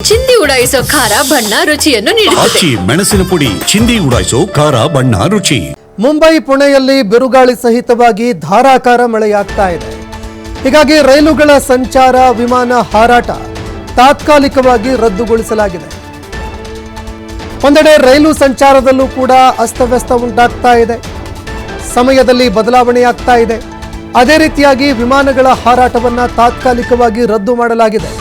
ಚಿಂದಿ ಉಡಾಯಿಸೋ ಖಾರ ಬಣ್ಣ ರುಚಿಯನ್ನು ನೀಡುತ್ತದೆ. ಮೆಣಸಿನ ಪುಡಿ ಚಿಂದಿ ಉಡಾಯಿಸೋ ಖಾರ ಬಣ್ಣ ರುಚಿ. ಮುಂಬೈ ಪುಣೆಯಲ್ಲಿ ಬಿರುಗಾಳಿ ಸಹಿತವಾಗಿ ಧಾರಾಕಾರ ಮಳೆಯಾಗ್ತಾ ಇದೆ. ಹೀಗಾಗಿ ರೈಲುಗಳ ಸಂಚಾರ, ವಿಮಾನ ಹಾರಾಟ ತಾತ್ಕಾಲಿಕವಾಗಿ ರದ್ದುಗೊಳಿಸಲಾಗಿದೆ. ಒಂದೆಡೆ ರೈಲು ಸಂಚಾರದಲ್ಲೂ ಕೂಡ ಅಸ್ತವ್ಯಸ್ತ ಉಂಟಾಗ್ತಾ ಇದೆ, ಸಮಯದಲ್ಲಿ ಬದಲಾವಣೆಯಾಗ್ತಾ ಇದೆ. ಅದೇ ರೀತಿಯಾಗಿ ವಿಮಾನಗಳ ಹಾರಾಟವನ್ನು ತಾತ್ಕಾಲಿಕವಾಗಿ ರದ್ದು ಮಾಡಲಾಗಿದೆ.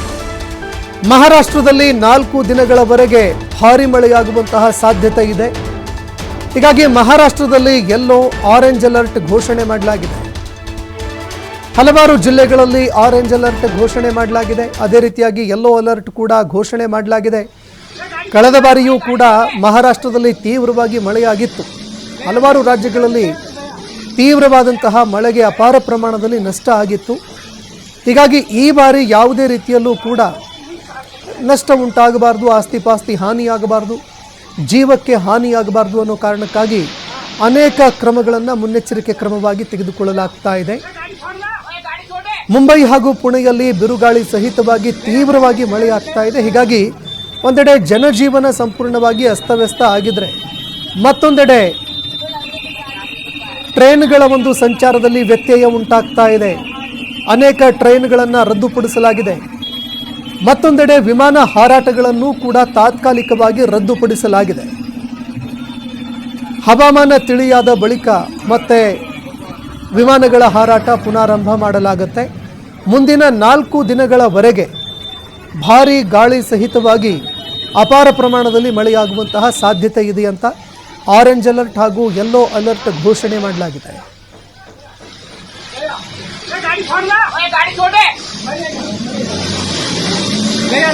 ಮಹಾರಾಷ್ಟ್ರದಲ್ಲಿ 4 ದಿನಗಳವರೆಗೆ ಭಾರಿ ಮಳೆಯಾಗುವಂತಹ ಸಾಧ್ಯತೆ ಇದೆ. ಹೀಗಾಗಿ ಮಹಾರಾಷ್ಟ್ರದಲ್ಲಿ ಯೆಲ್ಲೋ ಆರೆಂಜ್ ಅಲರ್ಟ್ ಘೋಷಣೆ ಮಾಡಲಾಗಿದೆ. ಹಲವಾರು ಜಿಲ್ಲೆಗಳಲ್ಲಿ ಆರೆಂಜ್ ಅಲರ್ಟ್ ಘೋಷಣೆ ಮಾಡಲಾಗಿದೆ. ಅದೇ ರೀತಿಯಾಗಿ ಯೆಲ್ಲೋ ಅಲರ್ಟ್ ಕೂಡ ಘೋಷಣೆ ಮಾಡಲಾಗಿದೆ. ಕಳೆದ ಬಾರಿಯೂ ಕೂಡ ಮಹಾರಾಷ್ಟ್ರದಲ್ಲಿ ತೀವ್ರವಾಗಿ ಮಳೆಯಾಗಿತ್ತು. ಹಲವಾರು ರಾಜ್ಯಗಳಲ್ಲಿ ತೀವ್ರವಾದಂತಹ ಮಳೆಗೆ ಅಪಾರ ಪ್ರಮಾಣದಲ್ಲಿ ನಷ್ಟ ಆಗಿತ್ತು. ಹೀಗಾಗಿ ಈ ಬಾರಿ ಯಾವುದೇ ರೀತಿಯಲ್ಲೂ ಕೂಡ ನಷ್ಟ ಉಂಟಾಗಬಾರ್ದು, ಆಸ್ತಿ ಪಾಸ್ತಿ ಹಾನಿಯಾಗಬಾರ್ದು, ಜೀವಕ್ಕೆ ಹಾನಿಯಾಗಬಾರ್ದು ಅನ್ನೋ ಕಾರಣಕ್ಕಾಗಿ ಅನೇಕ ಕ್ರಮಗಳನ್ನು ಮುನ್ನೆಚ್ಚರಿಕೆ ಕ್ರಮವಾಗಿ ತೆಗೆದುಕೊಳ್ಳಲಾಗ್ತಾ ಇದೆ. ಮುಂಬೈ ಹಾಗೂ ಪುಣೆಯಲ್ಲಿ ಬಿರುಗಾಳಿ ಸಹಿತವಾಗಿ ತೀವ್ರವಾಗಿ ಮಳೆಯಾಗ್ತಾ ಇದೆ. ಹೀಗಾಗಿ ಒಂದೆಡೆ ಜನಜೀವನ ಸಂಪೂರ್ಣವಾಗಿ ಅಸ್ತವ್ಯಸ್ತ ಆಗಿದ್ರೆ, ಮತ್ತೊಂದೆಡೆ ಟ್ರೈನ್ಗಳ ಒಂದು ಸಂಚಾರದಲ್ಲಿ ವ್ಯತ್ಯಯ ಉಂಟಾಗ್ತಾ ಇದೆ. ಅನೇಕ ಟ್ರೈನ್ಗಳನ್ನು ರದ್ದುಪಡಿಸಲಾಗಿದೆ. ಮತ್ತೊಂದೆಡೆ ವಿಮಾನ ಹಾರಾಟಗಳನ್ನು ಕೂಡ ತಾತ್ಕಾಲಿಕವಾಗಿ ರದ್ದುಪಡಿಸಲಾಗಿದೆ. ಹವಾಮಾನ ತಿಳಿಯಾದ ಬಳಿಕ ಮತ್ತೆ ವಿಮಾನಗಳ ಹಾರಾಟ ಪುನರಾರಂಭ ಮಾಡಲಾಗುತ್ತೆ. ಮುಂದಿನ 4 ದಿನಗಳವರೆಗೆ ಭಾರೀ ಗಾಳಿ ಸಹಿತವಾಗಿ ಅಪಾರ ಪ್ರಮಾಣದಲ್ಲಿ ಮಳೆಯಾಗುವಂತಹ ಸಾಧ್ಯತೆ ಇದೆ ಅಂತ ಆರೆಂಜ್ ಅಲರ್ಟ್ ಹಾಗೂ ಯೆಲ್ಲೋ ಅಲರ್ಟ್ ಘೋಷಣೆ ಮಾಡಲಾಗಿದೆ. गाड़ी छोड़ना, गाड़ी छोड़े गया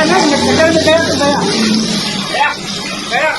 ना, गया तो गया गया गया